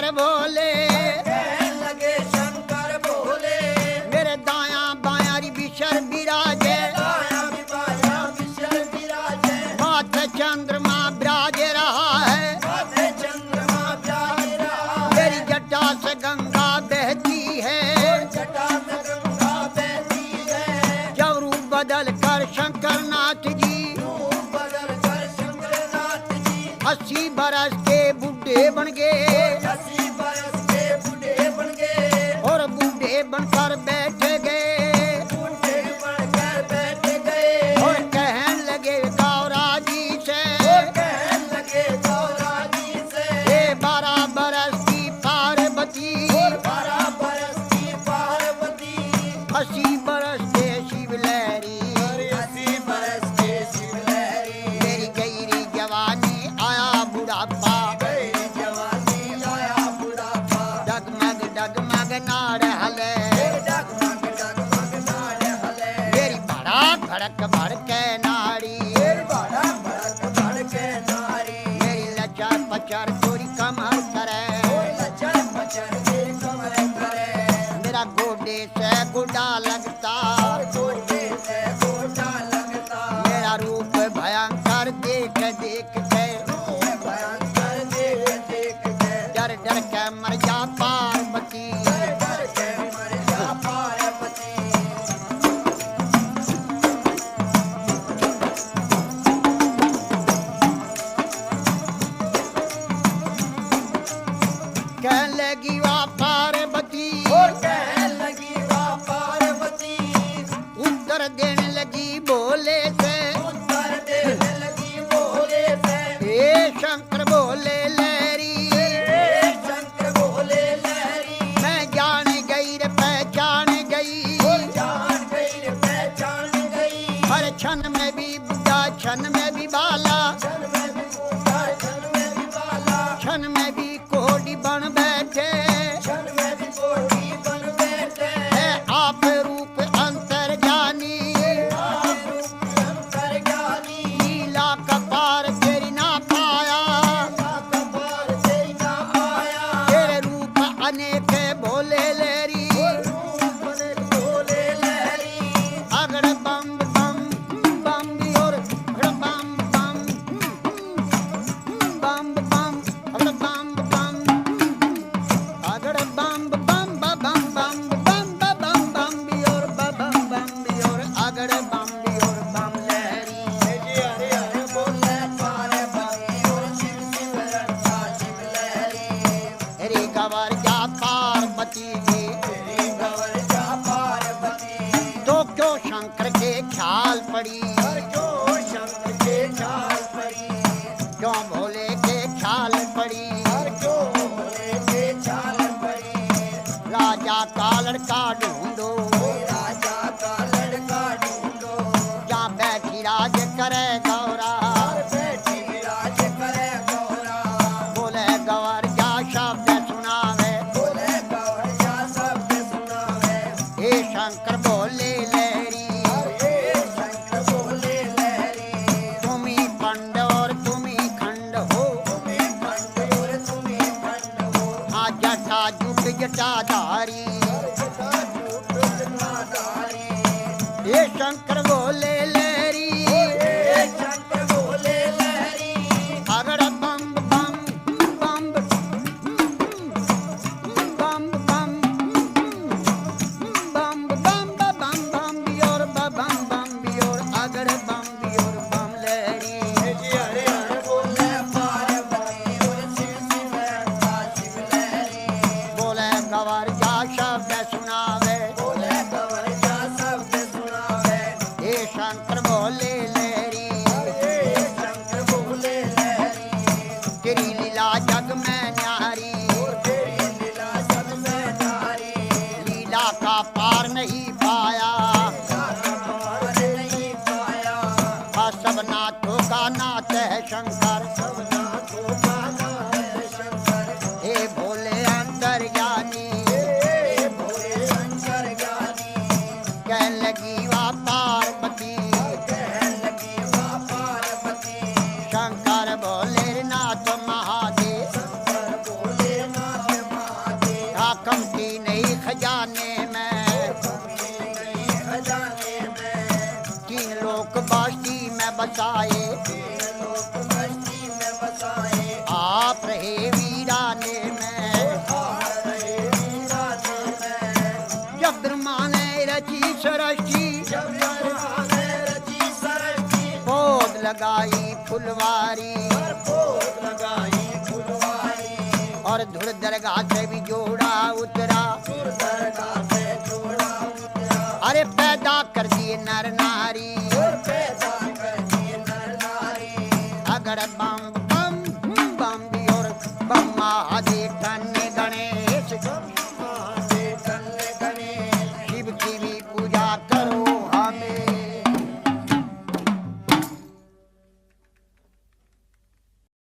शंकर भोले, कहने लगे शंकर भोले, मेरे दाया बाया री बिशर विराजे, दाया भी बाया विशर विराजे, माथे चंद्रमा विराज रहा है, माथे चंद्रमा विराज रहा है, मेरी जटा से गंगा बहती है, जटा से गंगा बहती है, जब रूप बदल कर शंकर नाथ जी रूप बदल कर शंकरनाथ जी 80 बरस के बूढ़े बन गए, 80 बरस के बूढ़े बन गए, और बूढ़े बनकर बैठे गए, बूढ़े बनकर बैठ गए, और कहने लगे गौरा जी से, कहने लगे गौरा जी से, ये 12 बरस की पार्वती, 12 बरस की पार्वती, 80 बरस के शिवलहरी, 80 बरस के शिवलहरी, मेरी गहरी जवानी आया बुढ़ापा, गई जवानी आया बुढ़ापा, डगमग डगमग नाड़ हले, डगमग डगमग नाड़ हले, मेरी भड़क भड़क भड़के नाड़ी, बड़ा भड़क भड़के नारी, मेरी लचर पचर चोरी कमर करे, लचर पचर के कमर करे, मेरा गोडे से गुडा लगता, गोटे से गोटा लगता, मेरा रूप भयंकर देख देख के, भयंकर देख देख के, डर डर के मर जा पार्वती, डर के मर जा पार्वती, कहने लगी वाह पार्वती, और कहने लगी वाह पार्वती, उत्तर देने लगी भोले से, उत्तर देने लगी भोले से, हे शंकर भोले लहरी, हे शंकर भोले लहरी, मैं जान गई रे पहचान गई, जान गई रे पहचान गई, हर क्षण में भी बुढ़ा क्षण में भी बाला, क्षण में भी बूढ़ा क्षण में भी बाला, क्षण में भी कोड़ी बन बैठे, क्षण में भी कोठी बन बैठे, है आप रूप अंतर जानी, आप रूप अंतर ज्ञानी, लीला कपार तेरी ना पाया, कपार तेरी ना आया, तेरे रूप अनेक भोले लहरी, रूप बने भोले लहरी, अगड़ बम बम बम भी और अगड़ बम बम बम बम अगड़ बम बम अगड़ बम बम बम बम बम बम बम भी और बम बम भी और अगड़ बम भी और बम लहरी, हरे हरे बोले पार्वती, और शिव शिव रट्टा शिव लहरी, रे गवर जा पार्वती जी, तेरी गवर जा पार्वती, तो क्यों शंकर के ख्याल पड़ी, और क्यों शंकर के चाल पड़ी, क्यों भोले के ख्याल पड़ी, और क्यों भोले के चाल पड़ी, राजा का लड़का ढूंढो, राजा का लड़का ढूंढो, जहाँ बैठी राज करे गौरा, और बैठी विराज करे गौरा, बोले गवर जा शब्द सुनावे, बोले गौर जा शब्द सुनावे, हे शंकर भोले लहरी, हे शंकर भोले लहरी, तुम्ही पंड और तुम्ही खंड हो, तुम्हें खंड और तुम्हें खंड हो, हाँ जटा जुट जटाधारी, जटा झूठ जटाधारी, हे शंकर भोले लहरी, हे शंकर भोले लहरी, अगड़ बम बम बम बम बम बम बम बम बम भी और बम बम भी और अगड़ बम भी और बम लहरी, हरे हरे बोले पार्वती, और शिव शिव रट्टा शिव लहरी, बोले गवर जा शब्द सुनावे, बोले गौर जा शब्द सुनावे, हे शंकर भोले लहरी, हे शंकर भोले लहरी, तेरी लीला जग में न्यारी, तेरी लीला सब में नारी, लीला का पार नहीं पाया, पार नहीं पाया, सब नाथों का नाथ है शंकर, सब नाथों का नाथ है शंकर, हे भोले अंतर्यामी, हे भोले शंकर ज्ञानी, कहने लगी वाह पार्वती, लोक बस्ती में बसाए, लोक बस्ती में बसाए, आप रहे वीराने में। रहे वीराने में। जब ब्रह्मा ने रची सृष्टि, जब ब्रह्मा ने रची सृष्टि, पौध लगाई फुलवारी, पोत लगाई फुलवारी, और धुर दरगाह से भी जोड़ा उतरा। दरगाह से जोड़ा उतरा, अरे पैदा कर दिए नर नारी, और पैदा